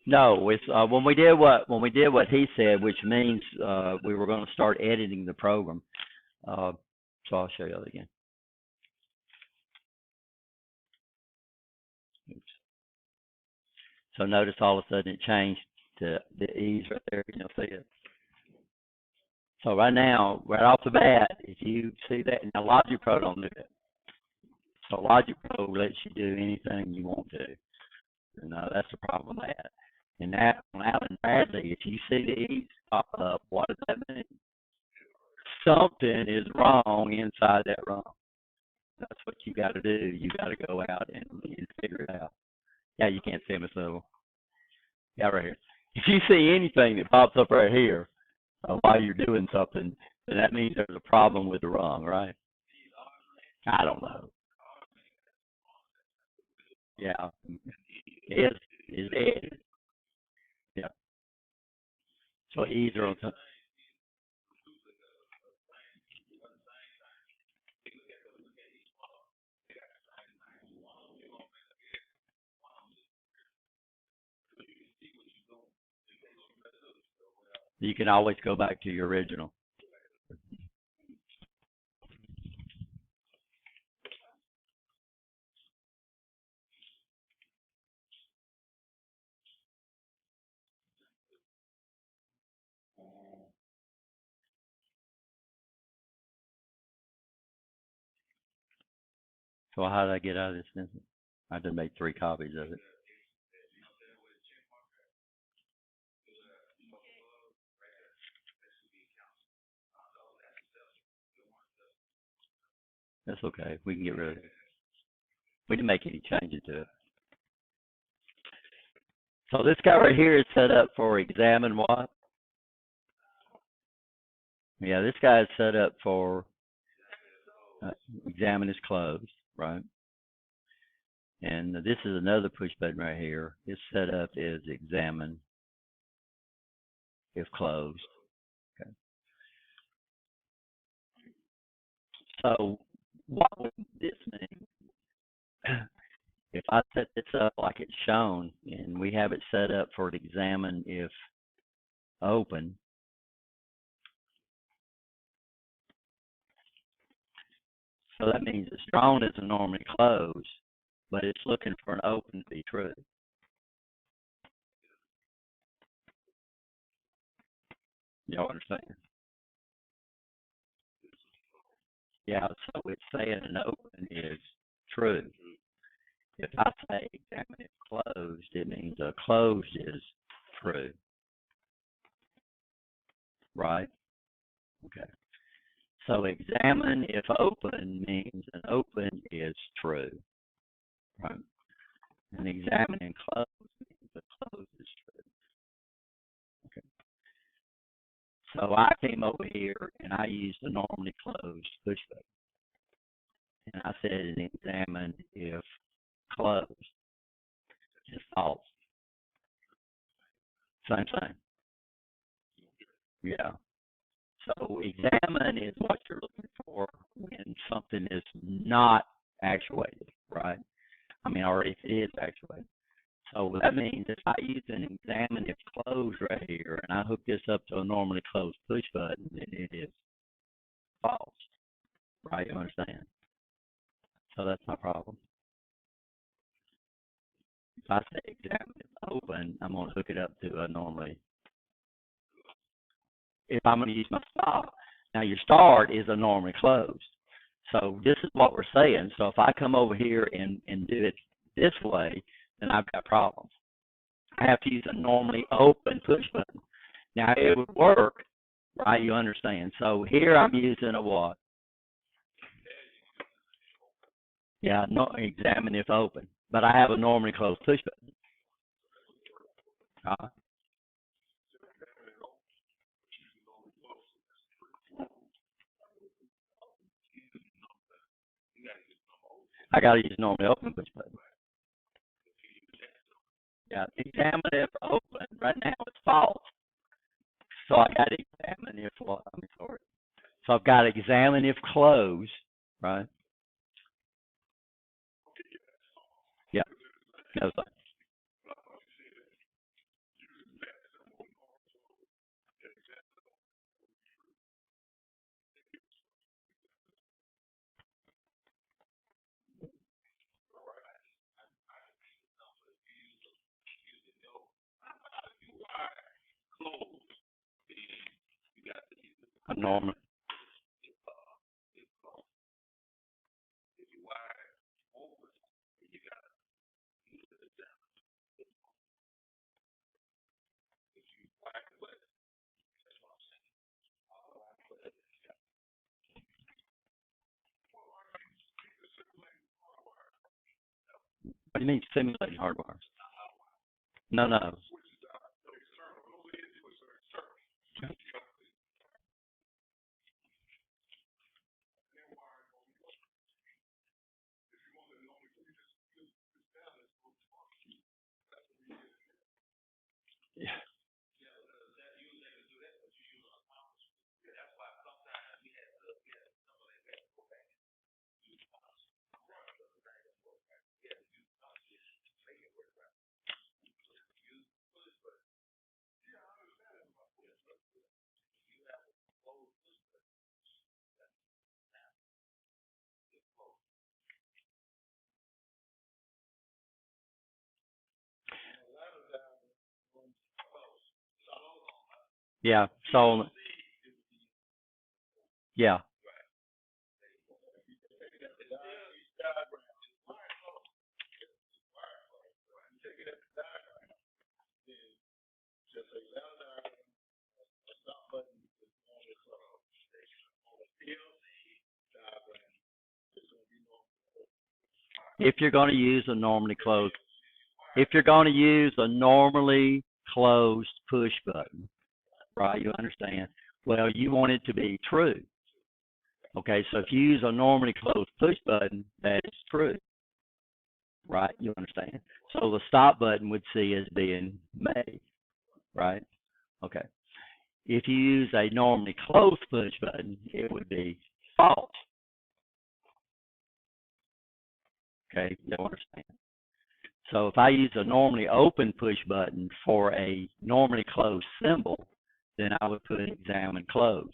No, it's when we did what he said, which means we were going to start editing the program. So I'll show you that again. Oops. So notice all of a sudden it changed to the E's right there. You'll see it. So right now, right off the bat, if you see that, now Logic Pro don't do that. So Logic Pro lets you do anything you want to. And that's the problem with that. And that on Allen Bradley, if you see the E's pop up, what does that mean? Something is wrong inside that rung. That's what you got to do. You got to go out and figure it out. Yeah, you can't see them as little. Yeah, right here. If you see anything that pops up right here while you're doing something, then that means there's a problem with the rung, right? I don't know. Yeah, is dead. Yeah. So either on top. You can always go back to your original. So how did I get out of this sentence? I just made 3 copies of it. That's okay. We can get rid of it. We didn't make any changes to it. So this guy right here is set up for examine what? Yeah, this guy is set up for examine is closed, right? And this is another push button right here. It's set up as examine if closed. Okay. So what would this mean? If I set this up like it's shown and we have it set up for examine if open, so that means it's drawn as a normally closed, but it's looking for an open to be true. Y'all understand? Yeah, so it's saying an open is true. If I say examine if closed, it means a closed is true. Right? Okay. So examine if open means an open is true. Right? And examine and close means a close is true. Okay. So I came over here and I used the normally closed push button. And I said an examine if closed is false. Same thing. Yeah. So examine is what you're looking for when something is not actuated, right? I mean, or if it is actuated. So that means if I use an examine if closed right here and I hook this up to a normally closed push button, then it is false, right? You understand? So that's my problem. If I say examine if open, I'm going to hook it up to a normally. If I'm going to use my start, now your start is a normally closed. So this is what we're saying. So if I come over here and do it this way, then I've got problems. I have to use a normally open push button. Now it would work, right? You understand. So here I'm using a what? Yeah, no, examine if open. But I have a normally closed push button. I got to use normally open push button. Yeah, examine if open. Right now it's false. So I got to examine if what? I'm sorry. So I've got to examine if closed, right? Yeah. No, a normal. What do you mean simulating hardwires? No, no. Yeah. Yeah. So, yeah. if you're going to use a normally closed, if you're going to use a normally closed push button, right? You understand? Well, you want it to be true. Okay, so if you use a normally closed push button, that is true, right? You understand? So the stop button would see as being made, right? Okay. If you use a normally closed push button, it would be false. Okay, you understand? So if I use a normally open push button for a normally closed symbol, then I would put examine closed.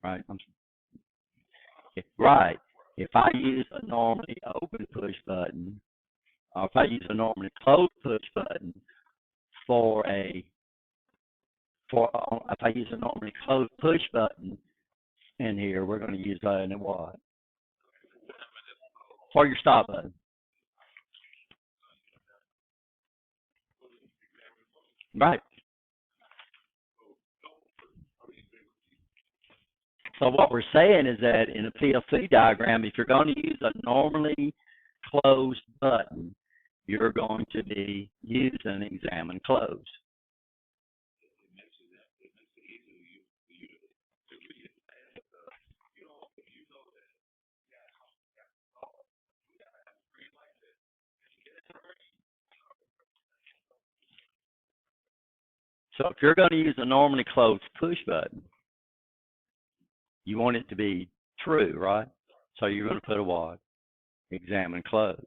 Right? Right. If I use a normally open push button, or if I use a normally closed push button if I use a normally closed push button in here, we're going to use that in what? For your stop button. Right. So what we're saying is that in a PLC diagram, if you're going to use a normally closed button, you're going to be using examine closed. So if you're going to use a normally closed push button, you want it to be true, right? So you're going to put a what? Examine closed.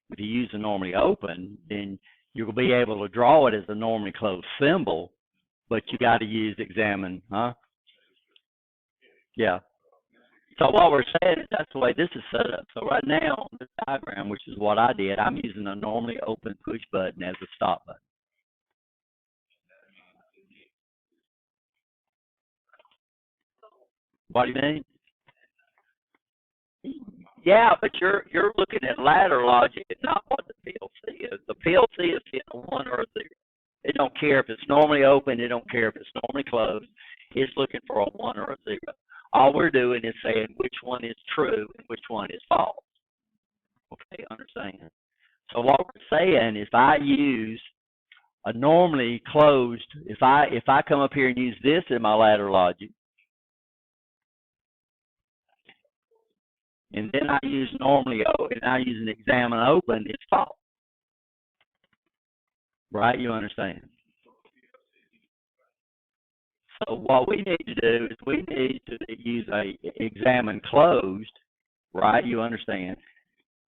If you use a normally open, then you'll be able to draw it as a normally closed symbol, but you got to use examine, huh? Yeah. So what we're saying is that's the way this is set up. So right now, on this diagram, which is what I did, I'm using a normally open push button as a stop button. What do you mean? Yeah, but you're looking at ladder logic and not what the PLC is. The PLC is hitting a 1 or a 0. It don't care if it's normally open. It don't care if it's normally closed. It's looking for a 1 or a 0. All we're doing is saying which one is true and which one is false. Okay, understand? So what we're saying is if I use a normally closed, if I come up here and use this in my ladder logic, and then I use normally open, and I use an examine open, it's false. Right? You understand? So what we need to do is we need to use a examine closed, right? You understand?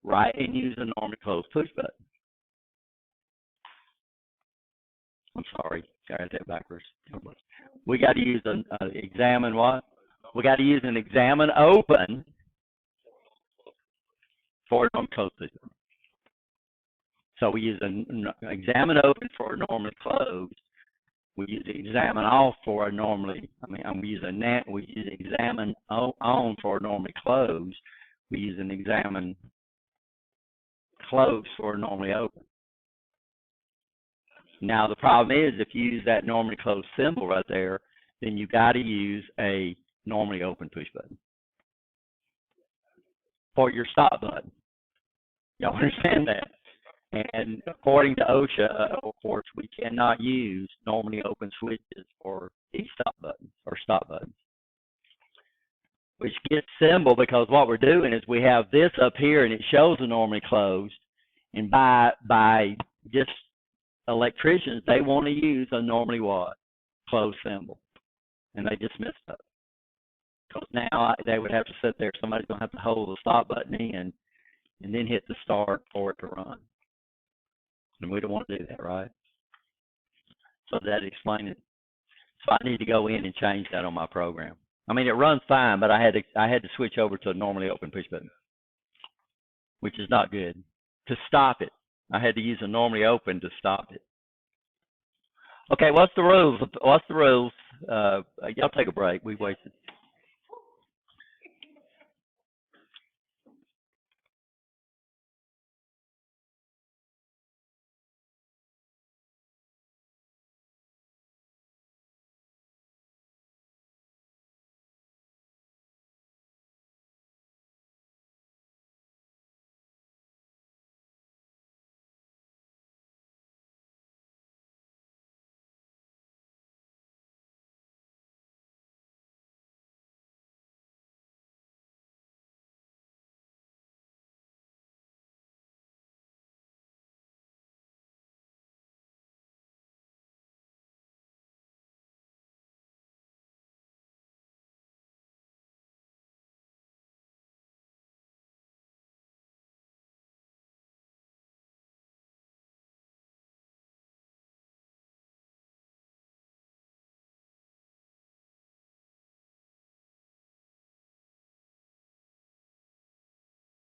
Right? And use a normally closed push button. I'm sorry, got that backwards. We got to use an examine what? We got to use an examine open for a normally closed push button. So we use an examine open for a normally closed. We use examine off for a normally. We use examine on for a normally closed. We use an examine closed for a normally open. Now the problem is if you use that normally closed symbol right there, then you got to use a normally open push button for your stop button. Y'all understand that? And according to OSHA, of course, we cannot use normally open switches for these stop buttons or stop buttons, which gets simple because what we're doing is we have this up here and it shows a normally closed, and by just electricians, they want to use a normally what? Closed symbol, and they just messed up. Because now they would have to sit there, somebody's going to have to hold the stop button in and then hit the start for it to run. And we don't want to do that, right? So that explains it. So I need to go in and change that on my program. I mean, it runs fine, but I had to switch over to a normally open push button, which is not good. To stop it, I had to use a normally open to stop it. Okay, what's the rules? Y'all take a break. We wasted